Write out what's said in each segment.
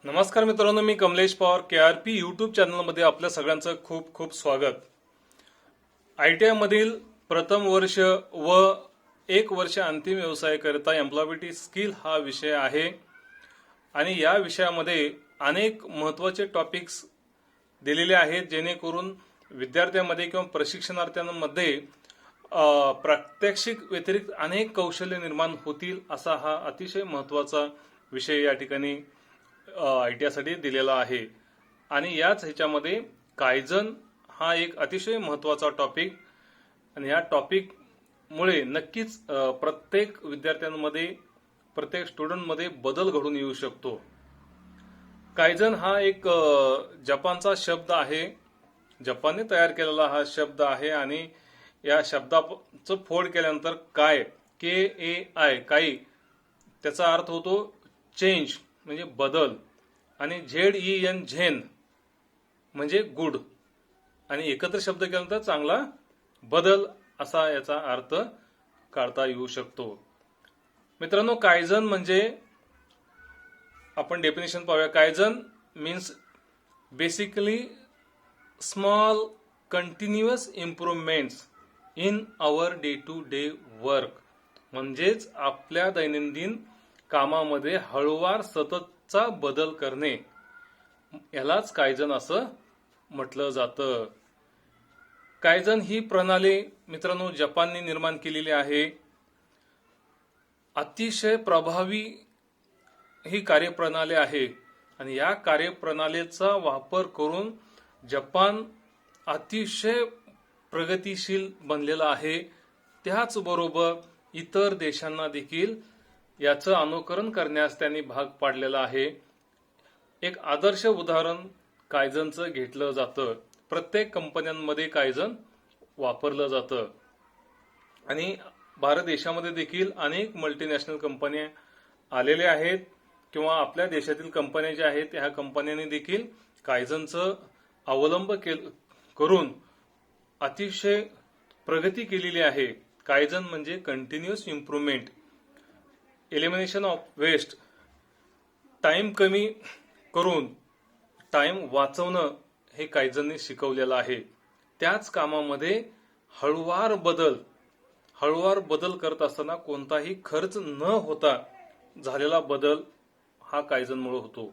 नमस्कार मित्रांनो, मी Kamlesh Pawar KRP YouTube चॅनलमध्ये आपल्या सगळ्यांचं खूप खूप स्वागत. ITI मधील प्रथम वर्ष व 1 वर्ष अंतिम व्यवसायाकरिता एम्प्लॉयबिलिटी स्किल हा विषय आहे आणि या विषयामध्ये अनेक महत्त्वाचे टॉपिक्स दिलेले आहेत जेणेकरून विद्यार्थ्यांमध्ये किंवा प्रशिक्षणार्थ्यांमध्ये प्रात्यक्षिक व्यतिरिक्त अनेक कौशल्य निर्माण होतील असा हा अतिशय महत्त्वाचा विषय या ठिकाणी ITI साठी दिलेला आहे. आणि याच ह्याच्यामध्ये कायझन हा एक अतिशय महत्त्वाचा टॉपिक आणि या टॉपिक मुळे नक्कीच प्रत्येक विद्यार्थ्यांमध्ये प्रत्येक स्टुडंटमध्ये बदल घडून येऊ शकतो. कायझन हा एक जपानचा शब्द आहे. जपानने तयार केलेला हा शब्द आहे आणि या शब्दाचं फोड केल्यानंतर काय KAI काही त्याचा अर्थ होतो चेंज म्हणजे बदल आणि ZEN झेन म्हणजे गुड आणि एकत्र शब्द केल्यानंतर चांगला बदल असा याचा अर्थ काढता येऊ शकतो. मित्रांनो, कायझन म्हणजे आपण डेफिनेशन पाहूया. Kaizen means basically small continuous improvements in our day to day work. म्हणजेच आपल्या दैनंदिन कामामध्ये हळूवार सततचा बदल करणे यालाच कायझन असं म्हटलं जातं. कायझन ही प्रणाली मित्रांनो जपानने निर्माण केलेली आहे. अतिशय प्रभावी ही कार्यप्रणाली आहे आणि या कार्यप्रणालीचा वापर करून जपान अतिशय प्रगतिशील बनलेला आहे. त्याचबरोबर इतर देशांना देखील याचं अनुकरण करण्यास त्यांनी भाग पाडलेला आहे. एक आदर्श उदाहरण कायझनचं घेतलं जातं. प्रत्येक कंपन्यांमध्ये कायझन वापरलं जातं आणि भारत देशामध्ये देखील अनेक मल्टीनॅशनल कंपन्या आलेल्या आहेत किंवा आपल्या देशातील कंपन्या ज्या आहेत ह्या कंपन्यांनी देखील कायझनचं अवलंब करून अतिशय प्रगती केलेली आहे. कायझन म्हणजे continuous improvement, elimination of waste, time कमी करून टाइम वाचवणं हे कायझनने शिकवलेलं आहे. त्याच कामामध्ये हळूवार बदल करत असताना कोणताही खर्च न होता झालेला बदल हा कायझनमुळे होतो.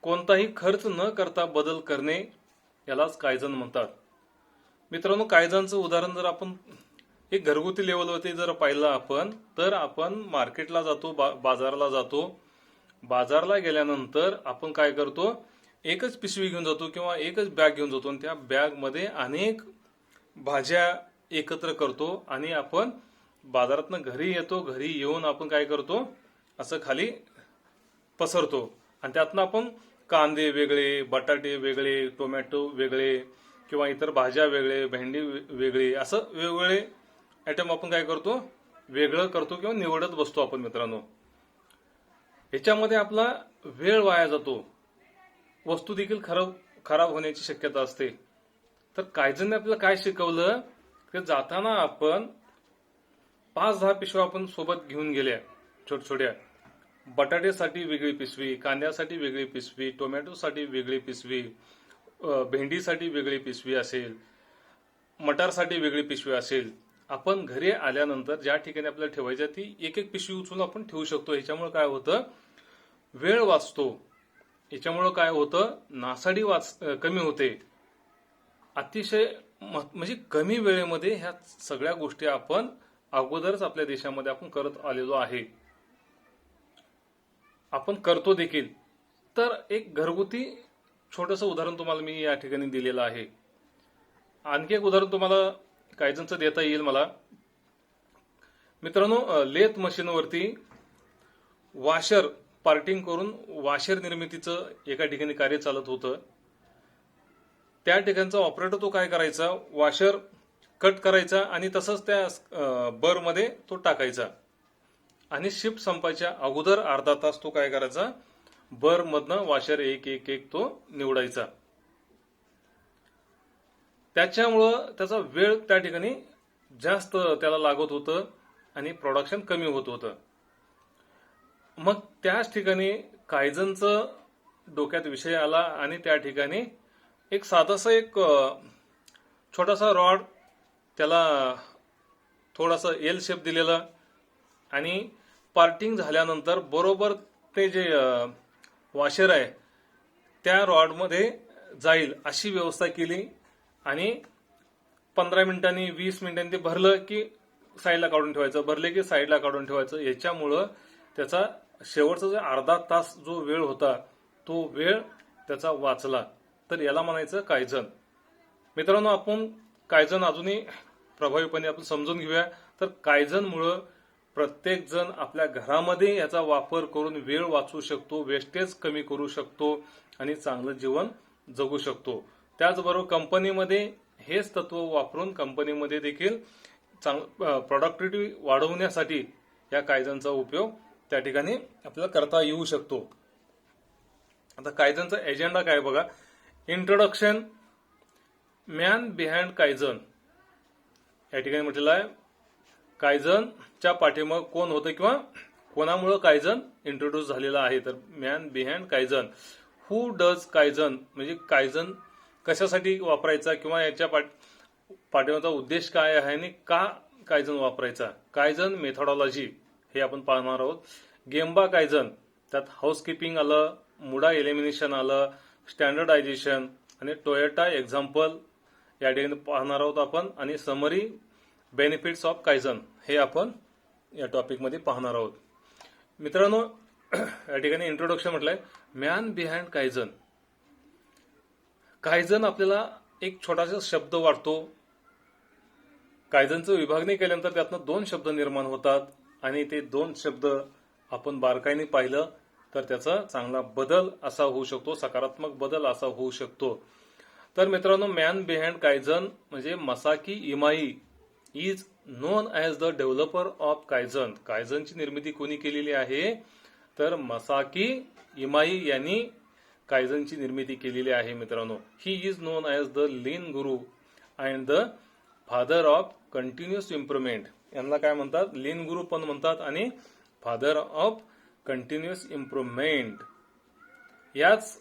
कोणताही खर्च न करता बदल करणे यालाच कायझन म्हणतात. मित्रांनो, कायझनचं उदाहरण जर आपण एक घरगुती लेवलवरती जर पाहिलं आपण तर आपण मार्केटला जातो, बाजारला जातो. बाजारला गेल्यानंतर आपण काय करतो, एकच पिशवी घेऊन जातो किंवा एकच बॅग घेऊन जातो आणि त्या बॅगमध्ये अनेक भाज्या एकत्र करतो आणि आपण बाजारातनं घरी येतो. घरी येऊन आपण काय करतो, असं खाली पसरतो आणि त्यातनं आपण कांदे वेगळे, बटाटे वेगळे, टोमॅटो वेगळे किंवा इतर भाज्या वेगळे, भेंडी वेगळी असं वेगवेगळे आयटम आपण काय करतो, वेगळं करतो किंवा निवडत बसतो आपण. मित्रांनो, ह्याच्यामध्ये आपला वेळ वाया जातो, वस्तू देखील खराब होण्याची शक्यता असते. तर कायझनने आपल्याला काय शिकवलं की जाताना आपण 5-10 पिशव्या आपण सोबत घेऊन गेल्या छोट्या. बटाट्यासाठी वेगळी पिशवी, कांद्यासाठी वेगळी पिशवी, टोमॅटोसाठी वेगळी पिशवी, भेंडीसाठी वेगळी पिशवी असेल, मटारसाठी वेगळी पिशवी असेल. आपण घरी आल्यानंतर ज्या ठिकाणी आपल्याला ठेवायची ती एक एक पिशवी उचलून आपण ठेवू शकतो. ह्याच्यामुळे काय होतं, वेळ वाचतो. ह्याच्यामुळे काय होतं, नासाडी कमी होते. अतिशय म्हणजे कमी वेळेमध्ये ह्या सगळ्या गोष्टी आपण अगोदरच आपल्या देशामध्ये आपण करत आलेलो आहे, आपण करतो देखील. तर एक घरगुती छोटंसं उदाहरण तुम्हाला मी या ठिकाणी दिलेलं आहे. आणखी एक उदाहरण तुम्हाला कायझनचं देता येईल मला. मित्रांनो, लेथ मशीनवरती वॉशर पार्टिंग करून वॉशर निर्मितीचं एका ठिकाणी कार्य चालत होतं. त्या ठिकाणचा ऑपरेटर तो काय करायचा, वॉशर कट करायचा आणि तसंच त्या बरमध्ये तो टाकायचा आणि शिफ्ट संपायच्या अगोदर अर्धा तास तो काय करायचा, बर मधनं वॉशर एक तो निवडायचा. त्याच्यामुळं त्याचा वेळ त्या ठिकाणी जास्त त्याला लागत होतं आणि प्रोडक्शन कमी होत होतं. मग त्याच ठिकाणी कायझनचं डोक्यात विषय आला आणि त्या ठिकाणी एक साधासा एक छोटासा रॉड, त्याला थोडासा एल शेप दिलेला आणि पार्टिंग झाल्यानंतर बरोबर ते जे वॉशर आहे त्या रॉडमध्ये जाईल अशी व्यवस्था केली आणि 15 मिनिटांनी 20 मिनिटांनी ते भरलं की साईडला काढून ठेवायचं, भरले की साईडला काढून ठेवायचं. याच्यामुळं त्याचा शेवटचा जो अर्धा तास जो वेळ होता तो वेळ त्याचा वाचला. तर याला म्हणायचं कायझन. मित्रांनो, आपण कायझन अजूनही प्रभावीपणे आपण समजून घेऊया. तर कायझनमुळं प्रत्येक जण आपल्या घरामध्ये याचा वापर करून वेळ वाचवू शकतो, वेस्टेज कमी करू शकतो आणि चांगलं जीवन जगू शकतो. त्याचबरोबर कंपनीमध्ये हेच तत्व वापरून कंपनीमध्ये देखील प्रोडक्टिव्हिटी वाढवण्यासाठी या कायझनचा उपयोग त्या ठिकाणी आपल्याला करता येऊ शकतो. आता कायझनचा एजेंडा काय बघा. Introduction, man behind Kaizen. या ठिकाणी म्हटलेलं आहे कायझनच्या पाठीमाग कोण होतं किंवा कोणामुळे कायझन इंट्रोड्यूस झालेला आहे. तर man behind Kaizen. Who does Kaizen, म्हणजे कायझन कशासाठी वापरायचा किंवा याच्या पाठीमागचा उद्देश काय आहे आणि का कायझन वापरायचा. कायझन मेथोडॉलॉजी हे आपण पाहणार आहोत. गेम्बा कायझन, त्यात हाऊसकीपिंग आलं, मुडा एलिमिनेशन आलं, स्टँडर्डायझेशन आणि टोयोटा एक्झाम्पल या ठिकाणी पाहणार आहोत आपण. आणि समरी बेनिफिट्स ऑफ कायझन हे आपण या टॉपिकमध्ये पाहणार आहोत. मित्रांनो, या ठिकाणी इंट्रोडक्शन म्हटलंय मॅन बिहाइंड कायझन. कायझन आपल्याला एक छोटासा शब्द वाटतो. कायझनचं विभागणी केल्यानंतर त्यातनं 2 शब्द निर्माण होतात आणि ते 2 शब्द आपण बारकाईने पाहिलं तर त्याचा चांगला बदल असा होऊ शकतो, सकारात्मक बदल असा होऊ शकतो. तर मित्रांनो, मॅन बिहाइंड कायझन म्हणजे Masaaki Imai is known as the developer of kaizen. कायझनची निर्मिती कोणी केलेली आहे तर मसाकी इमाई यांनी कायझनची निर्मिती केलेली आहे. मित्रांनो, he is known as the lean guru and the father of continuous improvement. यांना काय म्हणतात, लीन गुरु पण म्हणतात आणि फादर ऑफ कंटिन्युअस इम्प्रुव्हमेंट. याच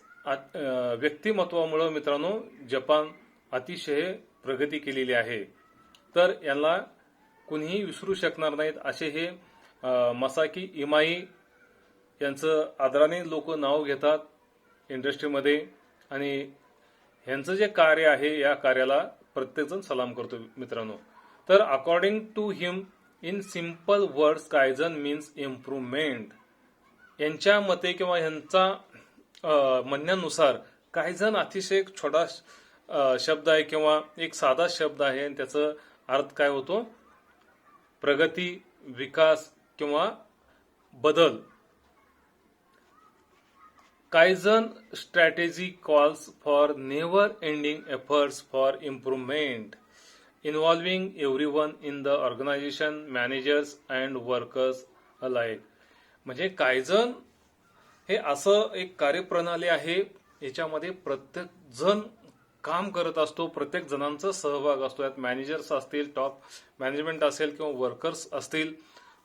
व्यक्तिमत्वामुळे मित्रांनो जपान अतिशय प्रगती केलेली आहे. तर यांना कुणीही विसरू शकणार नाहीत असे हे मसाकी इमाई यांचं आदराने लोक नाव घेतात इंडस्ट्रीमध्ये आणि यांचं जे कार्य आहे या कार्याला प्रत्येकजण सलाम करतो. मित्रांनो, तर according to him in simple words kaizen means improvement. यांच्या मते किंवा यांचा म्हणण्यानुसार कायझन अतिशय एक छोटा शब्द आहे किंवा एक साधा शब्द आहे आणि त्याचा अर्थ काय होतो, प्रगती, विकास किंवा बदल. Kaizen strategy calls for never ending efforts for improvement involving everyone in the organisation, managers and workers alike. म्हणजे कायझन हे असं एक कार्यप्रणाली आहे, याच्यामध्ये प्रत्येक जण काम करत असतो, प्रत्येक जणांचा सहभाग असतो. यात मॅनेजर्स असतील, टॉप मॅनेजमेंट असेल किंवा वर्कर्स असतील,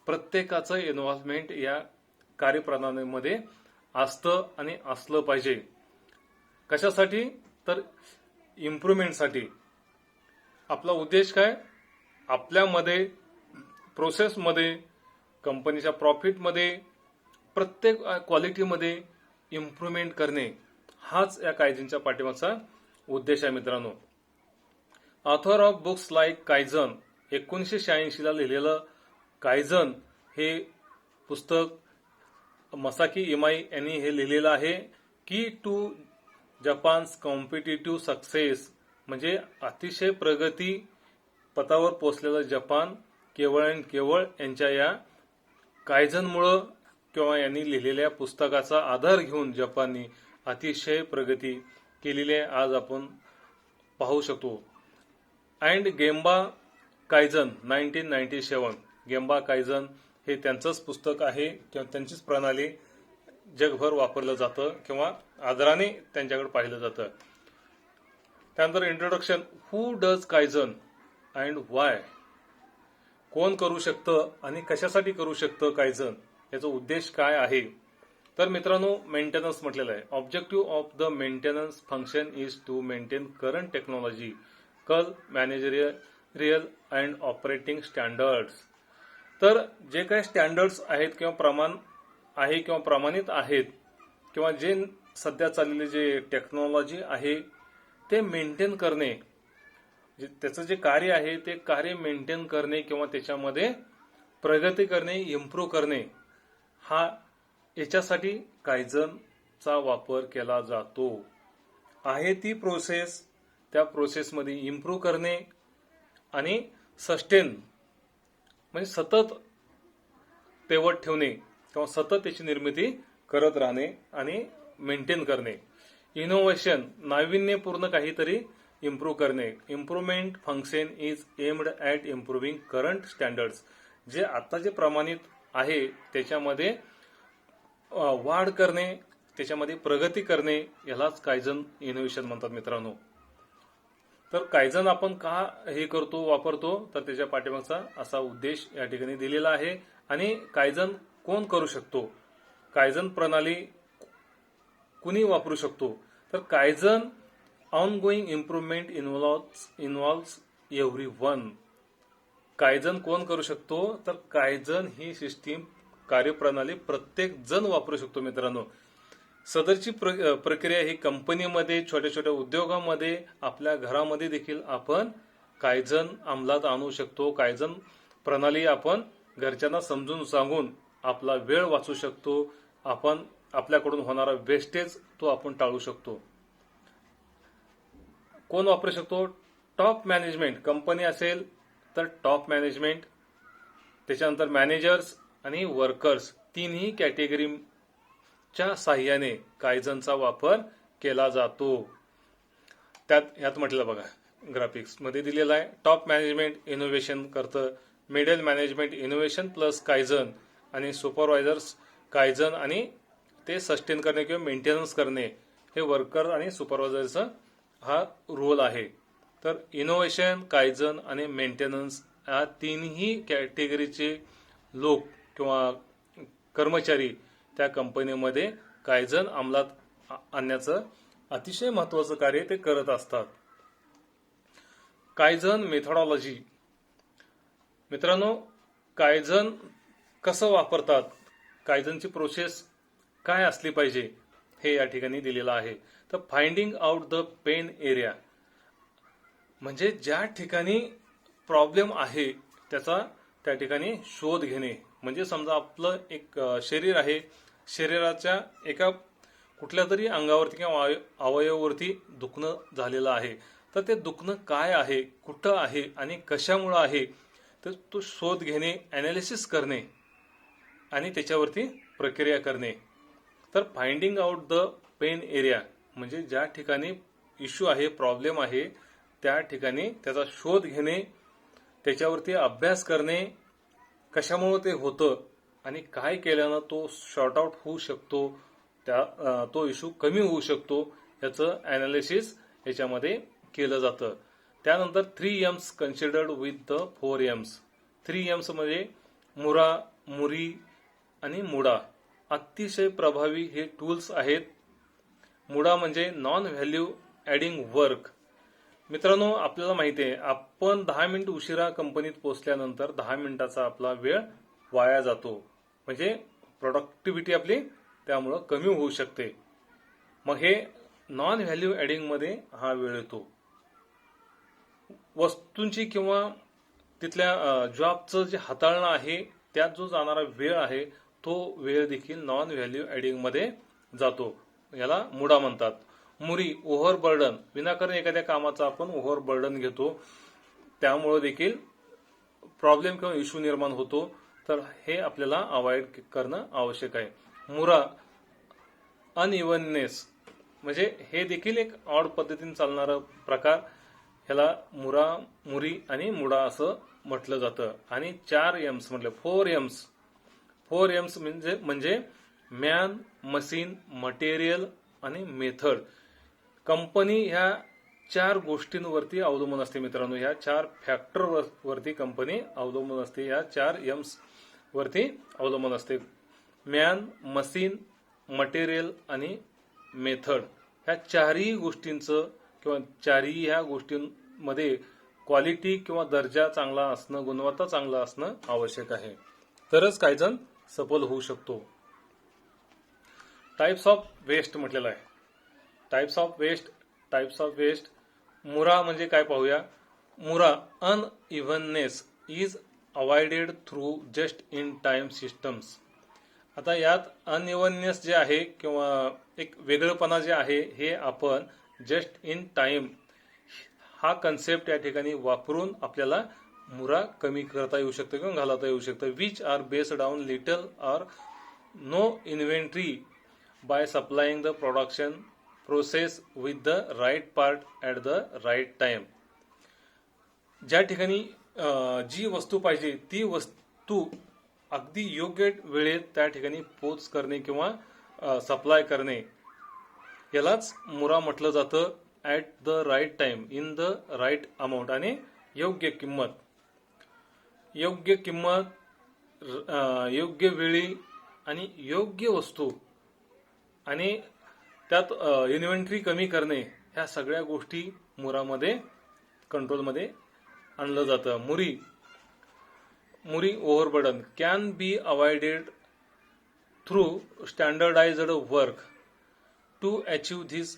प्रत्येकाचं इन्व्हॉल्वमेंट या कार्यप्रणालीमध्ये असतं आणि असलं पाहिजे. कशासाठी तर इम्प्रुव्हमेंटसाठी. आपला उद्देश काय, आपल्यामध्ये प्रोसेसमध्ये, कंपनीच्या प्रॉफिटमध्ये, प्रत्येक क्वालिटीमध्ये इम्प्रुव्हमेंट करणे हाच या कायझनच्या पाठीमागचा उद्देश आहे. मित्रांनो, author of books like Kaizen 1986 ला लिहिलेलं कायझन हे पुस्तक मसाकी इमाई यांनी हे लिहिलेलं आहे. की टू जपान्स कॉम्पिटिटिव्ह सक्सेस, म्हणजे अतिशय प्रगती पथावर पोहोचलेलं जपान केवळ आणि केवळ यांच्या या कायझनमुळं किंवा यांनी लिहिलेल्या पुस्तकाचा आधार घेऊन जपानने अतिशय प्रगती केलेली आहे, आज आपण पाहू शकतो. And gemba Kaizen 1997, gemba Kaizen हे त्यांचंच पुस्तक आहे किंवा त्यांचीच प्रणाली जगभर वापरलं जातं किंवा आदराने त्यांच्याकडे पाहिलं जातं. त्यानंतर introduction, who does Kaizen and Y. कोण करू शकतं आणि कशासाठी करू शकतं कायझन, याचा उद्देश काय आहे. तर मित्रांनो, मेंटेनन्स म्हटलेलं आहे. Objective of the maintenance function is to maintain current technological managerial and operating standards. तर जे काही स्टँडर्ड्स आहेत किंवा प्रमाण आहे किंवा प्रमाणित आहेत किंवा जे सध्या चाललेले जे टेक्नॉलॉजी आहे ते मेंटेन करणे, त्याचं जे कार्य आहे ते कार्य मेंटेन करणे किंवा त्याच्यामध्ये प्रगती करणे, इम्प्रूव्ह करणे, हा याच्यासाठी कायझनचा वापर केला जातो. आहे ती प्रोसेस, त्या प्रोसेसमध्ये इम्प्रूव्ह करणे आणि सस्टेन म्हणजे सतत तेवत ठेवणे किंवा सतत त्याची निर्मिती करत राहणे आणि मेंटेन करणे. इनोव्हेशन, नाविन्यपूर्ण काहीतरी इम्प्रूव्ह करणे. Improvement function is aimed at improving current standards. जे आता जे प्रमाणित आहे त्याच्यामध्ये वाढ करणे, त्याच्यामध्ये प्रगती करणे, यालाच कायझन इनोव्हेशन म्हणतात मित्रांनो. तर कायझन आपण का हे करतो, वापरतो, तर त्याच्या पाठीमागचा असा उद्देश या ठिकाणी दिलेला आहे. आणि कायझन कोण करू शकतो, कायझन प्रणाली कुणी वापरू शकतो, तर Kaizen ongoing improvement involves everyone. Kaizen कोण करू शकतो, तर कायझन ही सिस्टीम, कार्यप्रणाली प्रत्येक जण वापरू शकतो मित्रांनो. सदरची प्रक्रिया ही कंपनीमध्ये, छोट्या छोट्या उद्योगामध्ये, आपल्या घरामध्ये देखील आपण कायझन अंमलात आणू शकतो. कायझन प्रणाली आपण घरच्यांना समजून सांगून आपला वेळ वाचू शकतो. आपण आपल्याकडून होणारा वेस्टेज तो आपण टाळू शकतो. कोण वापरू शकतो, टॉप मॅनेजमेंट, कंपनी असेल तर टॉप मॅनेजमेंट, त्याच्यानंतर मॅनेजर्स आणि वर्कर्स, तिन्ही कॅटेगरीच्या साह्याने कायझनचा वापर केला जातो. यात म्हटलं बघा, ग्राफिक्स मध्ये दिलेलं आहे. टॉप मॅनेजमेंट इनोव्हेशन करतं, middle management innovation plus Kaizen, आणि सुपरवायझर्स कायझन आणि ते सस्टेन करणे किंवा मेंटेनन्स करणे, हे वर्कर आणि सुपरवायझरचा हा रोल आहे. तर इनोव्हेशन, कायझन आणि मेंटेनन्स या तीनही कॅटेगरीचे लोक किंवा कर्मचारी त्या कंपनीमध्ये कायझन अंमलात आणण्याचं अतिशय महत्वाचं कार्य ते करत असतात. कायझन मेथॉडॉलॉजी. मित्रांनो, कायझन कसं वापरतात, कायझनची प्रोसेस काय असली पाहिजे, हे या ठिकाणी दिलेलं आहे. तर finding out the pain area, म्हणजे ज्या ठिकाणी प्रॉब्लेम आहे त्याचा त्या ठिकाणी शोध घेणे. म्हणजे समजा आपलं एक शरीर आहे, शरीराच्या एका कुठल्या तरी अंगावरती किंवा अवयवावरती दुखणं झालेलं आहे, तर ते दुखणं काय आहे, कुठं आहे आणि कशामुळं आहे, तर तो शोध घेणे, ॲनालिसिस करणे आणि त्याच्यावरती प्रक्रिया करणे. तर finding out the pain area म्हणजे ज्या ठिकाणी इश्यू आहे, प्रॉब्लेम आहे, त्या ठिकाणी त्याचा शोध घेणे, त्याच्यावरती अभ्यास करणे, कशामुळे ते होतं आणि काय केल्यानं तो शॉर्ट आउट होऊ शकतो, तो इश्यू कमी होऊ शकतो, याचं ॲनालिसिस याच्यामध्ये केलं जातं. त्यानंतर 3 M's considered with the 4 M's. 3 M's म्हणजे मुरा, मुरी आणि मुडा. अतिशय प्रभावी हे टूल्स आहेत. मुडा म्हणजे नॉन व्हॅल्यू ॲडिंग वर्क. मित्रांनो, आपल्याला माहिती आहे, आपण 10 मिनिट उशिरा कंपनीत पोहोचल्यानंतर 10 मिनिटाचा आपला वेळ वाया जातो. म्हणजे प्रोडक्टिव्हिटी आपली त्यामुळं कमी होऊ शकते. मग हे नॉन व्हॅल्यू ॲडिंग मध्ये हा वेळ येतो. वस्तूंची किंवा तिथल्या जॉबचं जे हाताळणं आहे, त्यात जो जाणारा वेळ आहे, तो वेळ देखील नॉन व्हॅल्यू ॲडिंग मध्ये जातो. याला मुडा म्हणतात. मुरी, ओव्हरबर्डन, विनाकारण एखाद्या कामाचा आपण ओव्हरबर्डन घेतो, त्यामुळे देखील प्रॉब्लेम किंवा इश्यू निर्माण होतो. तर हे आपल्याला अवॉइड करणं आवश्यक आहे. मुरा, अनइव्हननेस, म्हणजे हे देखील एक ऑड पद्धतीने चालणारा प्रकार, ह्याला मुरा, मुरी आणि मुडा असं म्हटलं जातं. आणि 4 M's म्हटलं, 4 M's. 4 M's म्हणजे मॅन, मशीन, मटेरियल आणि मेथड. कंपनी ह्या 4 गोष्टींवरती अवलंबून असते मित्रांनो. ह्या 4 फॅक्टर वरती कंपनी अवलंबून असते. ह्या 4 M's वरती अवलंबून असते. मॅन, मशीन, मटेरियल आणि मेथड ह्या चारही गोष्टींचं किंवा चारही ह्या गोष्टींमध्ये क्वालिटी किंवा दर्जा चांगला असणं, गुणवत्ता चांगला असणं आवश्यक आहे. तरच कायझन सफल होऊ शकतो. टाइप्स ऑफ वेस्ट म्हटलेलं आहे. Types of waste. मुरा म्हणजे काय पाहूया. Mura unevenness is avoided through just in time systems. आता यात अनइव्हननेस जे आहे किंवा एक वेगळेपणा जे आहे हे आपण जस्ट इन टाइम हा कन्सेप्ट या ठिकाणी वापरून आपल्याला मुरा कमी करता येऊ शकतो किंवा घालता येऊ शकतं. Which are based on little or no inventory by supplying the production process with the right part at the right time. ज्या ठिकाणी जी वस्तू पाहिजे ती वस्तू अगदी योग्य वेळेत त्या ठिकाणी पोच करणे किंवा सप्लाय करणे यालाच मुरा म्हटलं जातं. At the right time, in the right amount आणि योग्य किंमत. योग्य वेळी आणि योग्य वस्तू आणि त्यात इन्व्हेंटरी कमी करणे ह्या सगळ्या गोष्टी मुरामध्ये कंट्रोलमध्ये आणलं जातं. Muri overburden can be avoided through standardised work to achieve this.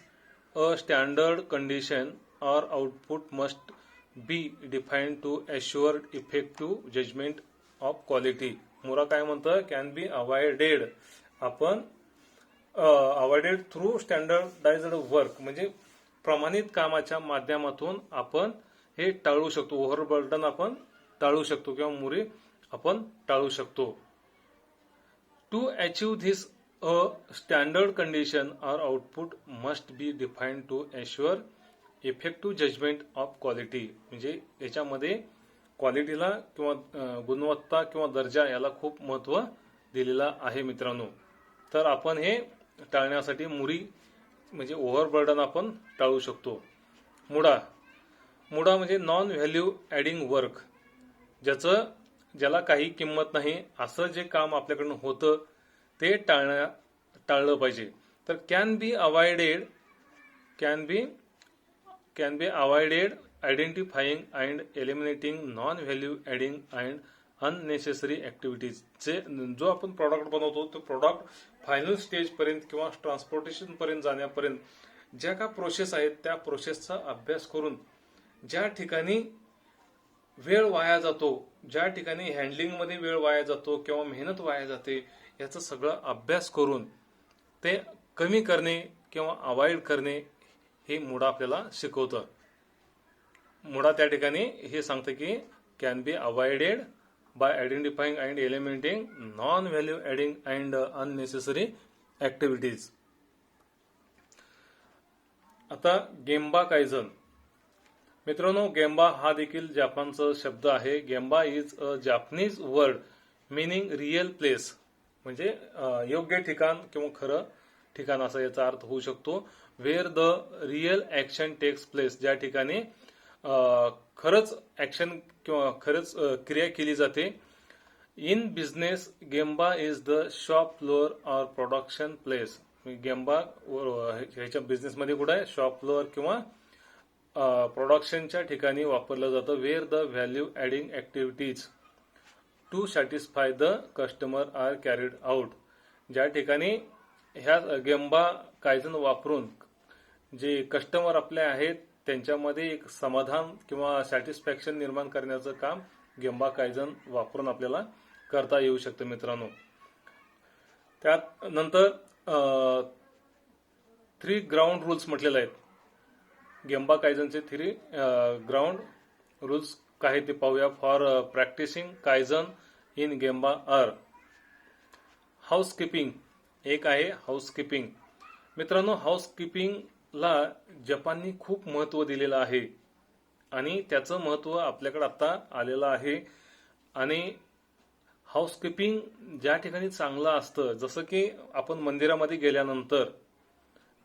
A standard condition और output must be defined to assure effective judgement of quality. Mura काय म्हणतं, कॅन बी अवॉइडेड. आपण अवॉइडेड थ्रू स्टँडर्डाइज्ड वर्क म्हणजे प्रमाणित कामाच्या माध्यमातून आपण हे टाळू शकतो. ओव्हरबर्डन आपण टाळू शकतो किंवा मुरी आपण टाळू शकतो. To achieve this a standard condition और output must be defined to assure effective judgement of quality. म्हणजे याच्यामध्ये क्वालिटीला किंवा गुणवत्ता किंवा दर्जा याला खूप महत्व दिलेला आहे मित्रांनो. तर आपण हे टाळण्यासाठी मुरी म्हणजे ओव्हरबर्डन आपण टाळू शकतो. मुडा म्हणजे नॉन व्हॅल्यू ॲडिंग वर्क. ज्याला काही किंमत नाही असं जे काम आपल्याकडून होतं ते टाळलं पाहिजे. तर can be avoided identifying and eliminating non value adding and unnecessary activities. जो आपण प्रॉडक्ट बनवतो तो प्रॉडक्ट फायनल स्टेज पर्यंत किंवा ट्रान्सपोर्टेशन पर्यंत जाण्यापर्यंत ज्या का प्रोसेस आहेत त्या प्रोसेसचा अभ्यास करून ज्या ठिकाणी वेळ वाया जातो, ज्या ठिकाणी हँडलिंग मध्ये वेळ वाया जातो किंवा मेहनत वाया जाते याचा सगळा अभ्यास करून ते कमी करणे किंवा अवॉइड करणे हे मुडा आपल्याला शिकवतं. मुडा त्या ठिकाणी हे सांगतं की can be avoided by identifying and eliminating non value adding and unnecessary activities. आता गेम्बा कायझन. मित्रांनो, गेम्बा हा देखील जपानचा शब्द आहे. Gemba is a Japanese word meaning real place. म्हणजे योग्य ठिकाण किंवा खरं ठिकाण असा याचा अर्थ होऊ शकतो. Where the real action takes place. ज्या ठिकाणी खरंच ऍक्शन किंवा खरंच क्रिया केली जाते. In business gemba is the shop floor or production place. Gemba ह्याच्या बिझनेसमध्ये कुठे आहे, शॉप फ्लोअर किंवा प्रोडक्शनच्या ठिकाणी वापरलं जातं. Where the value adding activities to satisfy the customer are carried out. ज्या ठिकाणी ह्या गेम्बा कायझन वापरून जे कस्टमर आपले आहेत त्यांच्यामध्ये एक समाधान किंवा सॅटिस्फॅक्शन निर्माण करण्याचं काम गेम्बा कायझन वापरून आपल्याला करता येऊ शकतं मित्रांनो. त्यात नंतर 3 ग्राउंड रूल्स म्हटलेले आहेत. गेम्बा कायझनचे 3 ग्राउंड रूल्स काय ते पाहूया. For practicing kaizen in gemba are. Housekeeping एक आहे. हाऊसकीपिंग मित्रांनो, हाऊसकीपिंगला जपाननी खूप महत्व दिलेलं आहे आणि त्याचं महत्व आपल्याकडे आता आलेलं आहे. आणि हाऊसकीपिंग ज्या ठिकाणी चांगलं असतं, जसं की आपण मंदिरामध्ये गेल्यानंतर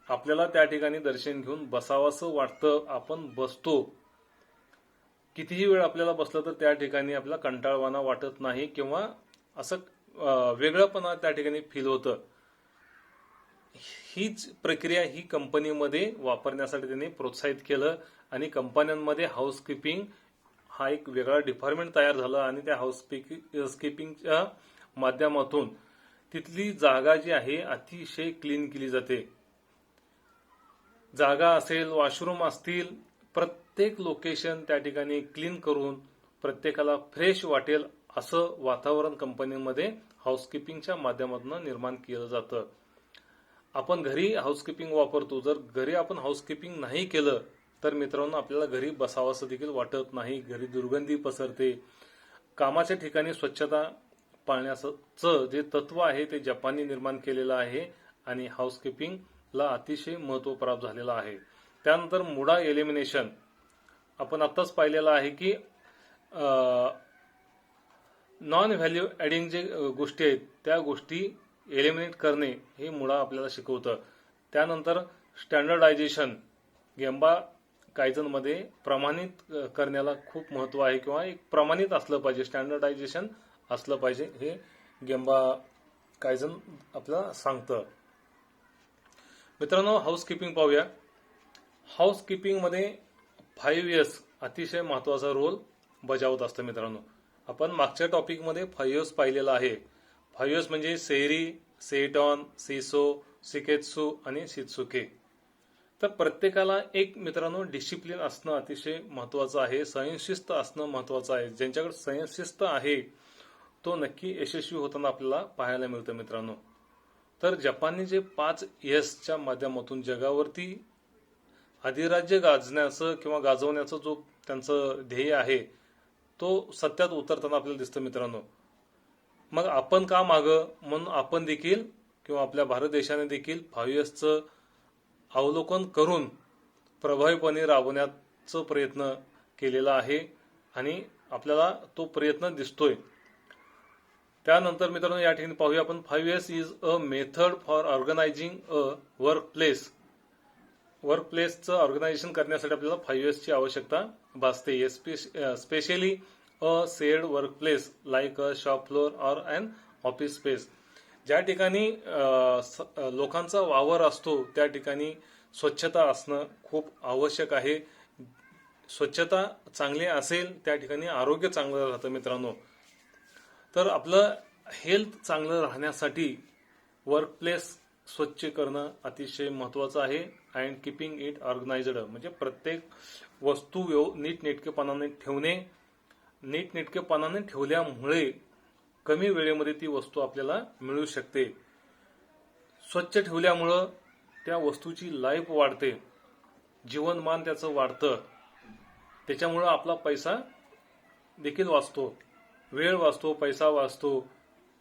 आपल्याला त्या ठिकाणी दर्शन घेऊन बसावंसं वाटतं, आपण बसतो. कितीही वेळ आपल्याला बसलं तर त्या ठिकाणी आपल्याला कंटाळवाणा वाटत नाही किंवा असं वेगळंपणा त्या ठिकाणी फील होतं. हीच प्रक्रिया ही कंपनीमध्ये वापरण्यासाठी त्यांनी प्रोत्साहित केलं आणि कंपन्यांमध्ये हाऊसकीपिंग हा एक वेगळा डिपार्टमेंट तयार झाला आणि त्या हाऊसकीपिंगच्या माध्यमातून तिथली जागा जी आहे अतिशय क्लीन केली जाते. जागा असेल, वॉशरूम असतील, प्रत्येक लोकेशन त्या ठिकाणी क्लीन करून प्रत्येकाला फ्रेश वाटेल असं वातावरण कंपनीमध्ये हाऊसकीपिंगच्या माध्यमातून निर्माण केलं जातं. आपण घरी हाऊसकीपिंग वापरतो. जर घरी आपण हाऊसकीपिंग नाही केलं तर मित्रांनो आपल्याला घरी बसावंसं देखील वाटत नाही. घरी दुर्गंधी पसरते. कामाच्या ठिकाणी स्वच्छता पाळण्याचं जे तत्व आहे ते जपानने निर्माण केलेलं आहे आणि हाऊसकीपिंगला अतिशय महत्त्व प्राप्त झालेलं आहे. त्यानंतर मुडा एलिमिनेशन आपण आत्ताच पाहिलेलं आहे की नॉन व्हॅल्यू ॲडिंग जे गोष्टी आहेत त्या गोष्टी एलिमिनेट करणे हे मुळा आपल्याला शिकवतं. त्यानंतर स्टँडर्डायझेशन गेंबा कायझनमध्ये प्रमाणित करण्याला खूप महत्त्व आहे किंवा एक प्रमाणित असलं पाहिजे, स्टँडर्डायझेशन असलं पाहिजे हे गेंबा कायझन आपल्याला सांगतं. मित्रांनो हाऊसकीपिंग पाहूया. हाऊसकीपिंगमध्ये 5S अतिशय महत्त्वाचा रोल बजावत असतं. मित्रांनो आपण मागच्या टॉपिकमध्ये 5S पाहिलेला आहे. 5S म्हणजे सेरी, सेटॉन, सिसो, सिकेत्सू आणि शित्सुके. तर प्रत्येकाला एक मित्रांनो डिसिप्लिन असणं अतिशय महत्त्वाचं आहे. स्वयंशिस्त असणं महत्त्वाचं आहे. ज्यांच्याकडे स्वयंशिस्त आहे तो नक्की यशस्वी होताना आपल्याला पाहायला मिळतं. मित्रांनो तर जपानने जे 5Sच्या माध्यमातून जगावरती अधिराज्य गाजण्याचं किंवा गाजवण्याचं जो त्यांचं ध्येय आहे तो सत्यात उतरताना आपल्याला दिसतं. मित्रांनो मग आपण का मागं म्हणून आपण देखील किंवा आपल्या भारत देशाने देखील 5Sचं अवलोकन करून प्रभावीपणे राबवण्याचा प्रयत्न केलेला आहे आणि आपल्याला तो प्रयत्न दिसतोय. त्यानंतर मित्रांनो या ठिकाणी पाहूया आपण 5S is a method for organising a workplace. वर्कप्लेसचं ऑर्गनायझेशन करण्यासाठी आपल्याला 5Sची आवश्यकता भासते. Specially a shared workplace like a shop floor or an office space. ज्या ठिकाणी लोकांचा वावर असतो त्या ठिकाणी स्वच्छता असणं खूप आवश्यक आहे. स्वच्छता चांगली असेल त्या ठिकाणी आरोग्य चांगलं राहतं. मित्रांनो तर आपलं हेल्थ चांगलं राहण्यासाठी वर्कप्लेस स्वच्छ करणं अतिशय महत्त्वाचं आहे. अँड किपिंग इट ऑर्गनायझड म्हणजे प्रत्येक वस्तू नीटनेटकेपणाने ठेवणे. नीटनेटकेपणाने ठेवल्यामुळे कमी वेळेमध्ये ती वस्तू आपल्याला मिळू शकते. स्वच्छ ठेवल्यामुळं त्या वस्तूची लाईफ वाढते, जीवनमान त्याचं वाढतं. त्याच्यामुळं आपला पैसा देखील वाचतो, वेळ वाचतो, पैसा वाचतो,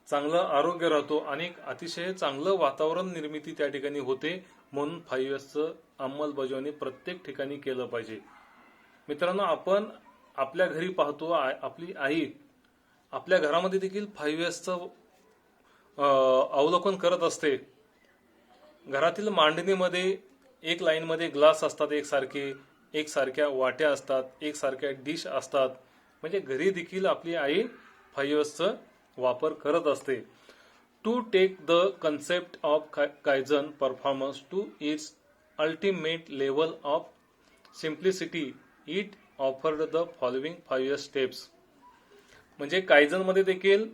चांगलं आरोग्य राहतो आणि अतिशय चांगलं वातावरण निर्मिती त्या ठिकाणी होते. म्हणून 5Sचं अंमलबजावणी प्रत्येक ठिकाणी केलं पाहिजे. मित्रांनो आपण आपल्या घरी पाहतो आपली आई आपल्या घरामध्ये देखील 5Sचं अवलोकन करत असते. घरातील मांडणीमध्ये एक लाईनमध्ये ग्लास असतात, एकसारख्या वाट्या असतात, एकसारख्या डिश असतात. म्हणजे घरी देखील आपली आई 5Sचा वापर करत असते. To take the concept of kaizen performance to its ultimate level of simplicity it offered the following 5S steps. म्हणजे कायझनमध्ये देखील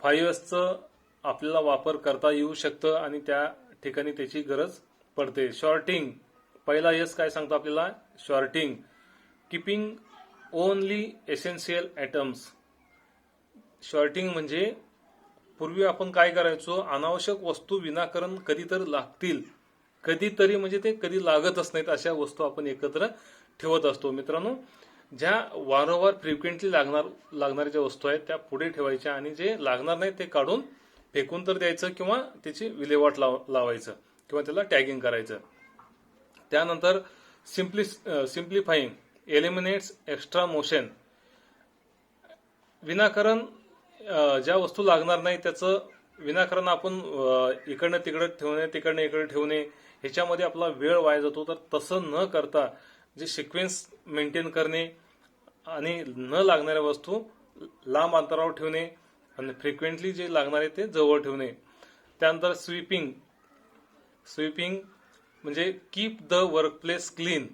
5Sचं आपल्याला वापर करता येऊ शकतं आणि त्या ठिकाणी त्याची गरज पडते. शॉर्टिंग पहिला S काय सांगतो आपल्याला, sorting. Keeping only essential items. Sorting म्हणजे पूर्वी आपण काय करायचो, अनावश्यक वस्तू विनाकारण कधीतरी लागतील, कधीतरी म्हणजे ते कधी लागतच नाहीत अशा वस्तू आपण एकत्र ठेवत असतो. मित्रांनो ज्या वारंवार फ्रिक्वेंटली लागणाऱ्या ज्या वस्तू आहेत त्या पुढे ठेवायच्या आणि जे लागणार नाही ते काढून फेकून तर द्यायचं किंवा त्याची विल्हेवाट लावायचं किंवा त्याला टॅगिंग करायचं. त्यानंतर सिम्प्लिफाईंग एलिमिनेट्स एक्स्ट्रा मोशन. विनाकारण ज्या वस्तू लागणार नाही त्याचं विनाकारण आपण इकडनं तिकडं ठेवणे, तिकडनं इकडे ठेवणे ह्याच्यामध्ये आपला वेळ वाया जातो. तर तसं न करता जे सिक्वेन्स मेंटेन करणे आणि न लागणाऱ्या वस्तू लांब अंतरावर ठेवणे आणि फ्रिक्वेंटली जे लागणार आहे ते जवळ ठेवणे. त्यानंतर स्वीपिंग स्वीपिंग म्हणजे कीप द वर्कप्लेस क्लीन,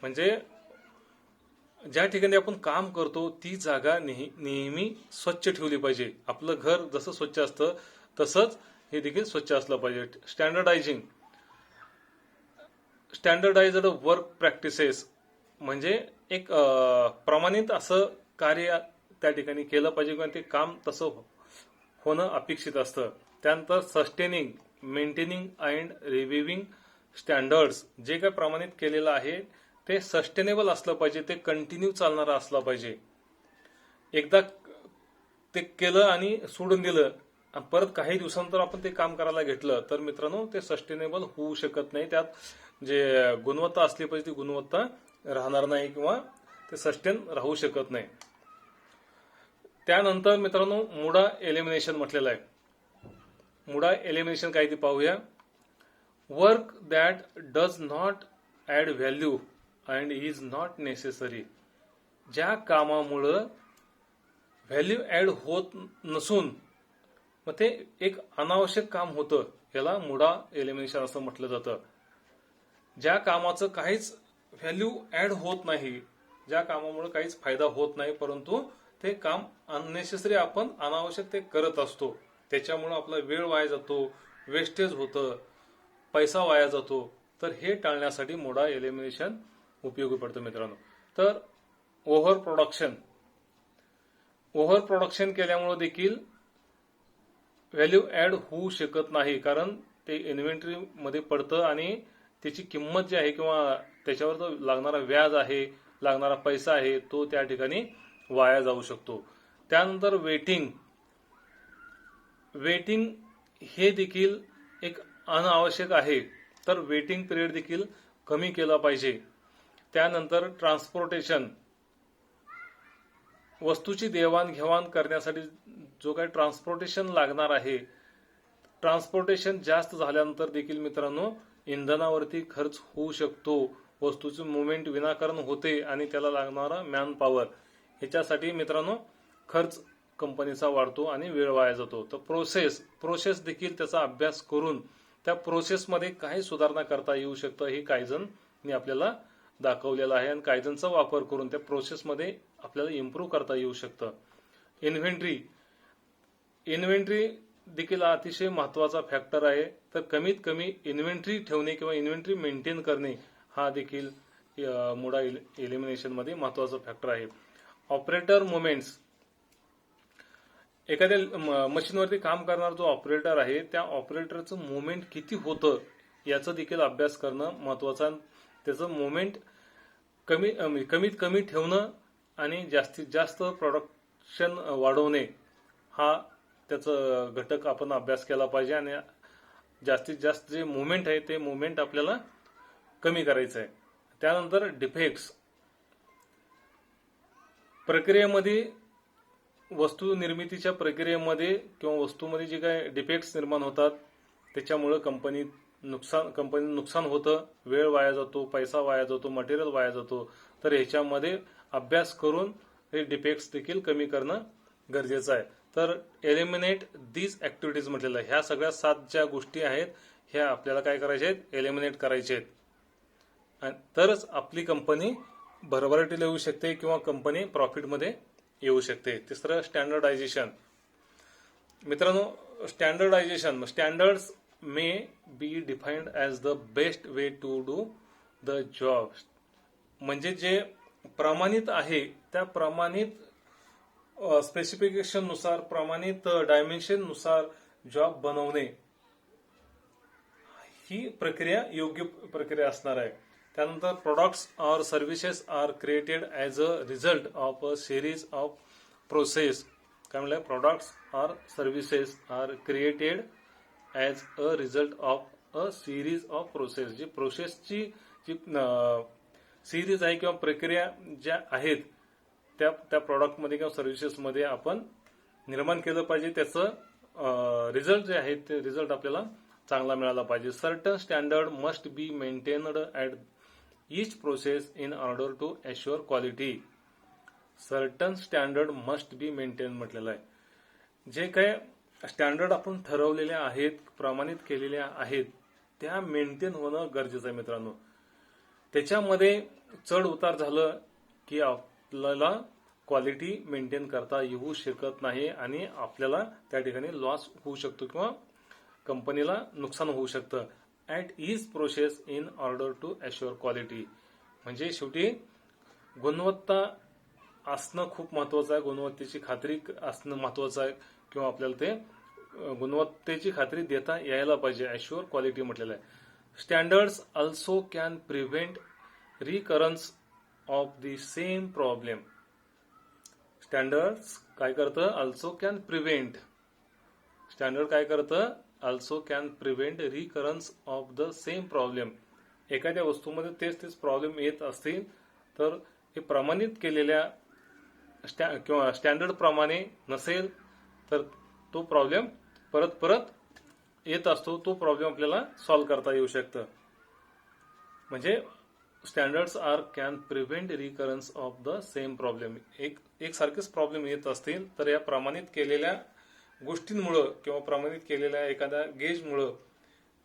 म्हणजे ज्या ठिकाणी आपण काम करतो ती जागा नेहमी स्वच्छ ठेवली पाहिजे. आपलं घर जसं स्वच्छ असतं तसंच हे देखील स्वच्छ असलं पाहिजे. स्टँडर्डाइज्ड वर्क प्रॅक्टिसेस म्हणजे एक प्रमाणित असं कार्य त्या ठिकाणी केलं पाहिजे किंवा ते काम तसं होणं अपेक्षित असतं. त्यानंतर सस्टेनिंग, मेंटेनिंग अँड रिव्हिविंग स्टँडर्ड्स, जे काय प्रमाणित केलेलं आहे ते सस्टेनेबल असलं पाहिजे, ते कंटिन्यू चालणारं असलं पाहिजे. एकदा ते केलं आणि सोडून दिलं परत काही दिवसांतर आपण ते काम करायला घेतलं तर मित्रांनो ते सस्टेनेबल होऊ शकत नाही. त्यात जे गुणवत्ता असली पाहिजे ती गुणवत्ता राहणार नाही किंवा ते सस्टेन राहू शकत नाही. त्यानंतर मित्रांनो मुडा एलिमिनेशन म्हटलेलं आहे. मुडा एलिमिनेशन काय ते पाहूया. Work that does not add value and is not necessary, ज्या कामामुळं व्हॅल्यू ऍड होत नसून मग ते एक अनावश्यक काम होतं, याला मुडा एलिमिनेशन असं म्हटलं जातं. ज्या कामाचं काहीच व्हॅल्यू ऍड होत नाही, ज्या कामामुळे काहीच फायदा होत नाही, परंतु ते काम अननेसेसरी आपण अनावश्यक ते करत असतो, त्याच्यामुळे आपला वेळ वाया जातो, वेस्टेज होतं, पैसा वाया जातो. तर हे टाळण्यासाठी मुडा एलिमिनेशन उपयोगी पडतं मित्रांनो. तर ओव्हर प्रोडक्शन केल्यामुळे देखील व्हॅल्यू ऍड होऊ शकत नाही, कारण ते इन्व्हेंटरी मध्ये पडतं आणि त्याची किंमत जी आहे किंवा त्याच्यावर जो लागणारा व्याज आहे, लागणारा पैसा आहे, तो त्या ठिकाणी वाया जाऊ शकतो. त्यानंतर वेटिंग हे देखील एक अनावश्यक आहे, तर वेटिंग पिरियड देखील कमी केला पाहिजे. त्यानंतर ट्रान्सपोर्टेशन, वस्तूची देवाणघेवाण करण्यासाठी जो काही ट्रान्सपोर्टेशन लागणार आहे, ट्रान्सपोर्टेशन जास्त झाल्यानंतर देखील मित्रांनो इंधनावरती खर्च होऊ शकतो. वस्तूची मुवमेंट विनाकारण होते आणि त्याला लागणारा मॅन पॉवर, ह्याच्यासाठी मित्रांनो खर्च कंपनीचा वाढतो आणि वेळ वाया जातो. तर प्रोसेस देखील त्याचा अभ्यास करून त्या प्रोसेसमध्ये काय सुधारणा करता येऊ शकतं हे कायझनने आपल्याला दाखवलेलं आहे आणि कायझनचा वापर करून त्या प्रोसेसमध्ये आपल्याला इम्प्रूव्ह करता येऊ शकतं. इन्व्हेंटरी देखील अतिशय महत्वाचा फॅक्टर आहे. तर कमीत कमी इन्व्हेंटरी ठेवणे किंवा इन्व्हेंटरी मेंटेन करणे हा देखील मुडा एलिमिनेशन मध्ये महत्वाचा फॅक्टर आहे. ऑपरेटर मुवमेंट्स, एखाद्या मशीनवरती काम करणारा जो ऑपरेटर आहे त्या ऑपरेटरचं मुवमेंट किती होतं याचा देखील अभ्यास करणं महत्वाचं. त्याचं मुवमेंट कमीत कमी ठेवणं आणि जास्तीत जास्त प्रोडक्शन वाढवणे हा त्याचं घटक आपण अभ्यास केला पाहिजे. आणि जास्तीत जास्त जे मुवमेंट आहे ते मुवमेंट आपल्याला कमी करायचं आहे. त्यानंतर डिफेक्ट्स, प्रक्रियेमध्ये वस्तू निर्मितीच्या प्रक्रियेमध्ये किंवा वस्तूमध्ये जे काही डिफेक्ट्स निर्माण होतात त्याच्यामुळे कंपनीनं नुकसान होतं, वेळ वाया जातो, पैसा वाया जातो, मटेरियल वाया जातो. तर ह्याच्यामध्ये अभ्यास करून हे डिफेक्ट्स देखील कमी करणं गरजेचं आहे. तर एलिमिनेट दीज ऍक्टिव्हिटीज म्हटलेलं आहे. ह्या सगळ्या 7 ज्या गोष्टी आहेत ह्या आपल्याला काय करायच्या आहेत, एलिमिनेट करायच्या आहेत. तरच आपली कंपनी भरभराटीला येऊ शकते किंवा कंपनी प्रॉफिटमध्ये येऊ शकते. तिसरं स्टँडर्डायझेशन. मित्रांनो standards may be defined as the best way to do the job, म्हणजे जे प्रमाणित आहे त्या प्रमाणित स्पेसिफिकेशन नुसार, प्रमाणित डायमेन्शन नुसार जॉब बनवणे ही प्रक्रिया योग्य प्रक्रिया असणार आहे. त्यानंतर products or services are created as a result of a series of process. काय म्हणलं, products or services are created as a result of a series of process. जी प्रोसेसची जी सिरीज आहे किंवा प्रक्रिया ज्या आहेत त्या प्रॉडक्टमध्ये किंवा सर्व्हिसेसमध्ये आपण निर्माण केलं पाहिजे. त्याचं रिझल्ट जे आहे ते रिझल्ट आपल्याला चांगला मिळाला पाहिजे. Certain standard must be maintained at each process in order to assure quality. Certain standard must be maintain म्हटलेलं आहे. जे काय स्टँडर्ड आपण ठरवलेले आहेत, प्रमाणित केलेले आहेत त्या मेंटेन होणं गरजेचं आहे मित्रांनो. त्याच्यामध्ये चढ उतार झालं की आपल्याला क्वालिटी मेंटेन करता येऊ शकत नाही आणि आपल्याला त्या ठिकाणी लॉस होऊ शकतो किंवा कंपनीला नुकसान होऊ शकतं. At is process in order to assure quality. म्हणजे शेवटी गुणवत्ता असणं खूप महत्वाचं आहे, गुणवत्तेची खात्री असणं महत्वाचं आहे किंवा आपल्याला ते गुणवत्तेची खात्री देता यायला पाहिजे. अश्युअर क्वालिटी म्हटलेलं आहे. Standards also can prevent recurrence of the same problem. Standards काय करतं? Also can prevent. स्टँडर्ड काय करतं? Also can prevent recurrence of the same problem. एखाद्या वस्तूमध्ये तेच प्रॉब्लेम येत असतील तर हे प्रमाणित केलेल्या किंवा स्टँडर्ड प्रमाणे नसेल तर तो प्रॉब्लेम परत येत असतो. तो प्रॉब्लेम आपल्याला सॉल्व्ह करता येऊ शकतं. म्हणजे standards are can prevent recurrence of the same problem. एक सारखेच प्रॉब्लेम येत असतील तर या प्रमाणित केलेल्या गोष्टींमुळं किंवा प्रमाणित केलेल्या एखाद्या गेजमुळं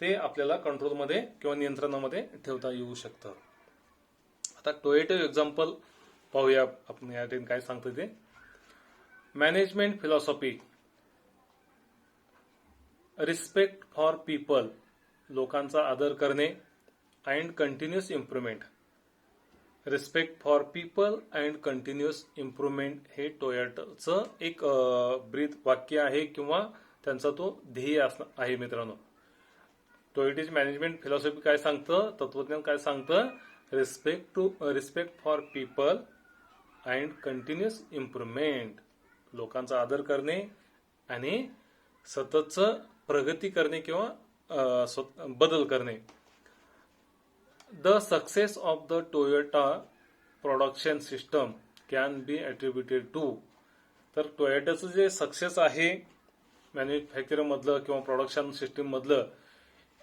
ते आपल्याला कंट्रोलमध्ये किंवा नियंत्रणामध्ये ठेवता येऊ शकतं. आता टोयोटा एक्झाम्पल पाहूया आपण या ठिकाणी काय सांगतं ते. Management philosophy. Respect for people. लोकांचा आदर करणे and continuous improvement. Respect for people and continuous improvement हे टोयोटाचं एक ब्रीद वाक्य आहे किंवा त्यांचा तो ध्येय आहे मित्रांनो. टोयोटाची मॅनेजमेंट फिलॉसॉफी काय सांगतं, तत्वज्ञान काय सांगतं? Respect for people and continuous improvement. लोकांचा आदर करणे आणि सततचं प्रगती करणे किंवा बदल करणे. The success of the Toyota production system can be attributed to. तर टोयोटाचं जे सक्सेस आहे मॅन्युफॅक्चरिंग मधलं किंवा प्रोडक्शन सिस्टीम मधलं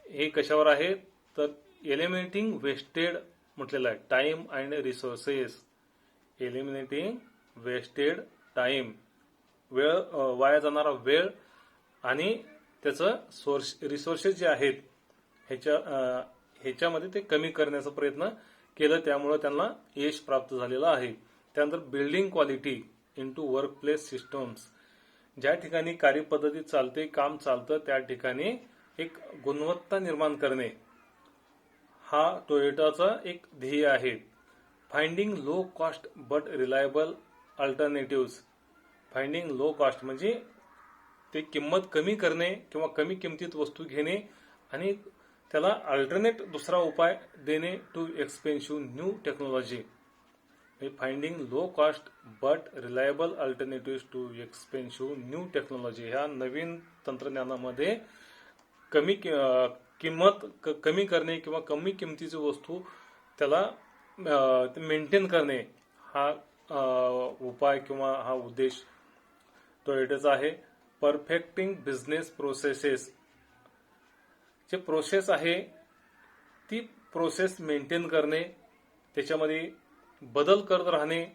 हे कशावर आहे तर एलिमिनेटिंग वेस्टेड म्हटलेलं आहे. Time and resources. Eliminating wasted time. वेळ वाया जाणारा वेळ आणि त्याचं रिसोर्सेस जे आहेत ह्याच्यामध्ये ते कमी करण्याचा प्रयत्न केलं. त्यामुळे त्यांना यश प्राप्त झालेलं आहे. त्यानंतर building quality into workplace systems. ज्या ठिकाणी कार्यपद्धती चालते, काम चालतं त्या ठिकाणी एक गुणवत्ता निर्माण करणे हा टोयोटाचा एक ध्येय आहे. Finding low cost but reliable alternative. Finding low cost म्हणजे ते किंमत कमी करणे किंवा कमी किमतीत वस्तू घेणे आणि त्याला अल्टरनेट दुसरा उपाय देणे to expensive new technology. Finding low cost but reliable alternative to expensive new technology. ह्या नवीन तंत्रज्ञानामध्ये किंमत कमी करणे किंवा कमी किमतीची वस्तू त्याला मेंटेन करणे हा उपाय किंवा हा उद्देश टोयोटाचा आहे. Perfecting business processes. जे प्रोसेस आहे ती प्रोसेस मेंटेन करणे, त्याच्यामध्ये बदल करत राहणे.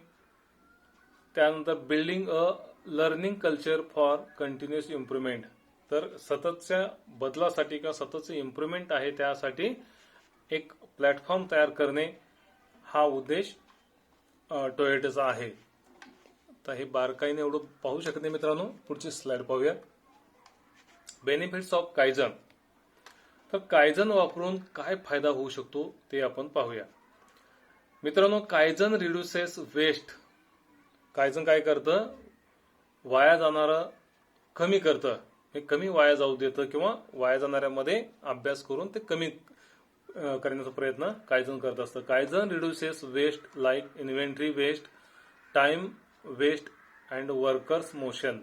त्यानंतर building a learning culture for continuous improvement. तर सततच्या बदलासाठी किंवा सततचं इम्प्रुव्हमेंट आहे त्यासाठी एक प्लॅटफॉर्म तयार करणे हा उद्देश टोयोटाचा आहे. तर हे बारकाईने एवढं पाहू शकत नाही मित्रांनो. पुढची स्लाइड पाहूया. Benefits of Kaizen. तर कायझन वापरून काय फायदा होऊ शकतो ते आपण पाहूया मित्रांनो. Kaizen reduces waste. कायझन काय करतं? वाया जाणारं कमी करतं. हे कमी वाया जाऊ देतं किंवा वाया जाणाऱ्यामध्ये अभ्यास करून ते कमी करण्याचा प्रयत्न कायझन करत असतं. Kaizen reduces waste like inventory waste, time waste and workers motion.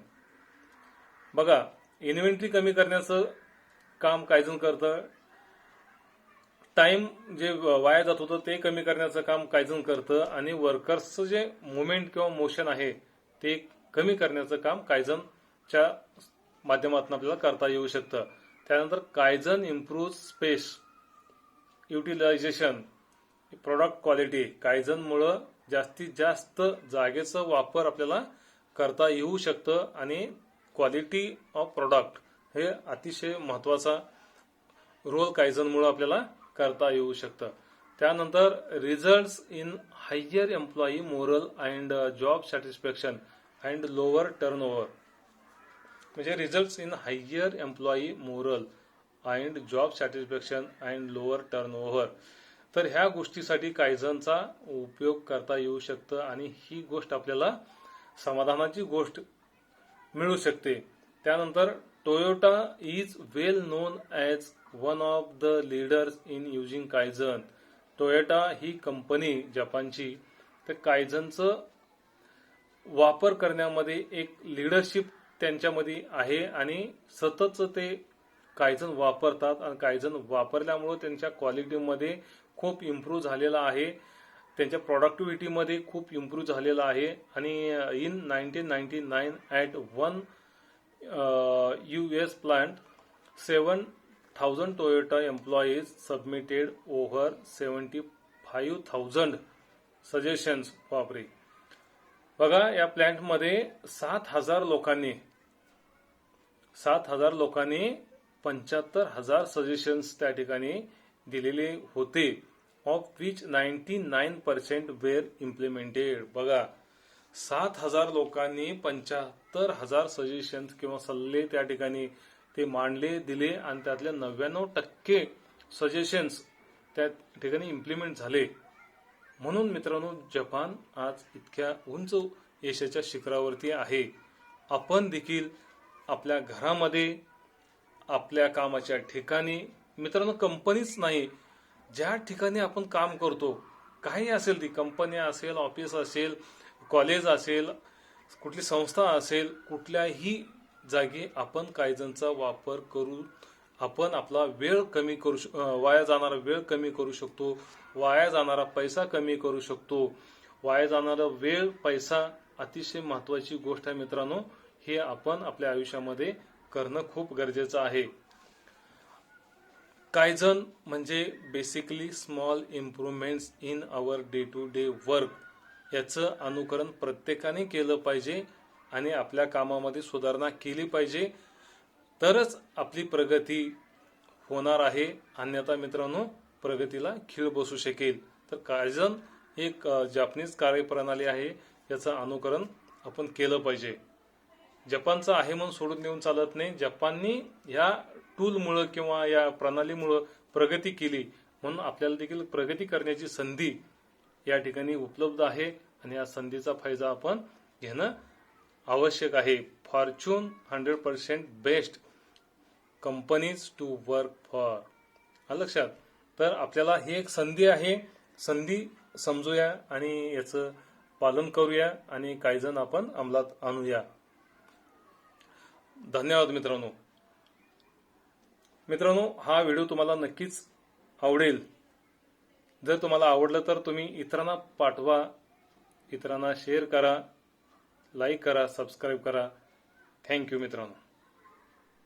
बघा, इन्व्हेंटरी कमी करण्याचं काम कायझन करतं. टाइम जे वाया जात होतं ते कमी करण्याचं काम कायझन करतं आणि वर्कर्सचं जे मुवमेंट किंवा मोशन आहे ते कमी करण्याचं काम कायझनच्या माध्यमातून आपल्याला करता येऊ शकतं. त्यानंतर kaizen improve space utilization, product quality. कायझनमुळं जास्तीत जास्त जागेचा वापर आपल्याला करता येऊ शकतं आणि क्वालिटी ऑफ प्रोडक्ट हे अतिशय महत्वाचा रोल कायझनमुळे आपल्याला करता येऊ शकतं. त्यानंतर results in higher employee morale and job satisfaction and lower turnover. म्हणजे results in higher employee morale and job satisfaction and lower turnover. तर ह्या गोष्टीसाठी कायझनचा उपयोग करता येऊ शकतं आणि ही गोष्ट आपल्याला समाधानाची गोष्ट मिळू शकते. त्यानंतर Toyota is well non as one of the leaders in using Kaizen. Toyota he company जपानची तर कायझनचं वापर करण्यामध्ये एक लीडरशिप त्यांच्यामध्ये आहे आणि सतत ते कायझन वापरतात आणि कायझन वापरल्यामुळे त्यांच्या क्वालिटीमध्ये खूप इम्प्रूव्ह झालेला आहे. त्यांच्या प्रोडक्टिव्हिटीमध्ये खूप इम्प्रूव्ह झालेला आहे आणि in 1999 at one US plant 7,000 Toyota employees submitted over 75,000 suggestions. बापरे. बघा या प्लांटमध्ये 7,000 लोकांनी 75,000 सजेशन्स त्या ठिकाणी दिलेले होते. Of which 99% were implemented. बघा 7,000 लोकांनी 75,000 सजेशन्स किंवा सल्ले त्या ठिकाणी ते मांडले दिले आणि त्यातले 99% सजेशन्स त्या ठिकाणी इम्प्लिमेंट झाले. म्हणून मित्रांनो जपान आज इतक्या उंच यशाच्या शिखरावरती आहे. आपण देखील आपल्या घरामध्ये आपल्या कामाच्या ठिकाणी मित्रांनो कंपनीच नाही ज्या ठिकाणी आपण काम करतो काही असेल ती कंपनी असेल ऑफिस असेल कॉलेज असेल कुठली संस्था असेल कुठल्याही जागी आपण कायझनचा वापर करून आपण आपला वेळ कमी करू वाया जाणारा वेळ कमी करू शकतो. वाया जाणारा पैसा कमी करू शकतो. वाया जाणारा वेळ पैसा अतिशय महत्वाची गोष्ट आहे मित्रांनो. हे आपण आपल्या आयुष्यामध्ये करणं खूप गरजेचं आहे. कायझन म्हणजे basically small improvements in our day to day work. याचं अनुकरण प्रत्येकाने केलं पाहिजे आणि आपल्या कामामध्ये सुधारणा केली पाहिजे तरच आपली प्रगती होणार आहे. अन्यथा मित्रांनो प्रगतीला खीळ बसू शकेल. तर कायझन एक जपानीज कार्यप्रणाली आहे याचं अनुकरण आपण केलं पाहिजे. जपानचं आहे म्हणून सोडून देऊन चालत नाही. जपाननी या टूलमुळे किंवा या प्रणालीमुळे प्रगती केली म्हणून आपल्याला देखील प्रगती करण्याची संधी या ठिकाणी उपलब्ध आहे आणि या संधीचा फायदा आपण घेणं आवश्यक आहे. Fortune 100% best companies to work for. लक्षात. तर आपल्याला ही एक संधी आहे. संधी समजूया आणि याचं पालन करूया आणि कायझन आपण अंमलात आणूया. धन्यवाद मित्रांनो. हा व्हिडिओ तुम्हाला नक्कीच आवडेल. जर तुम्हाला आवडलं तर तुम्ही इतरांना पाठवा, इतरांना शेअर करा, लाईक करा, सबस्क्राईब करा. थँक्यू मित्रांनो.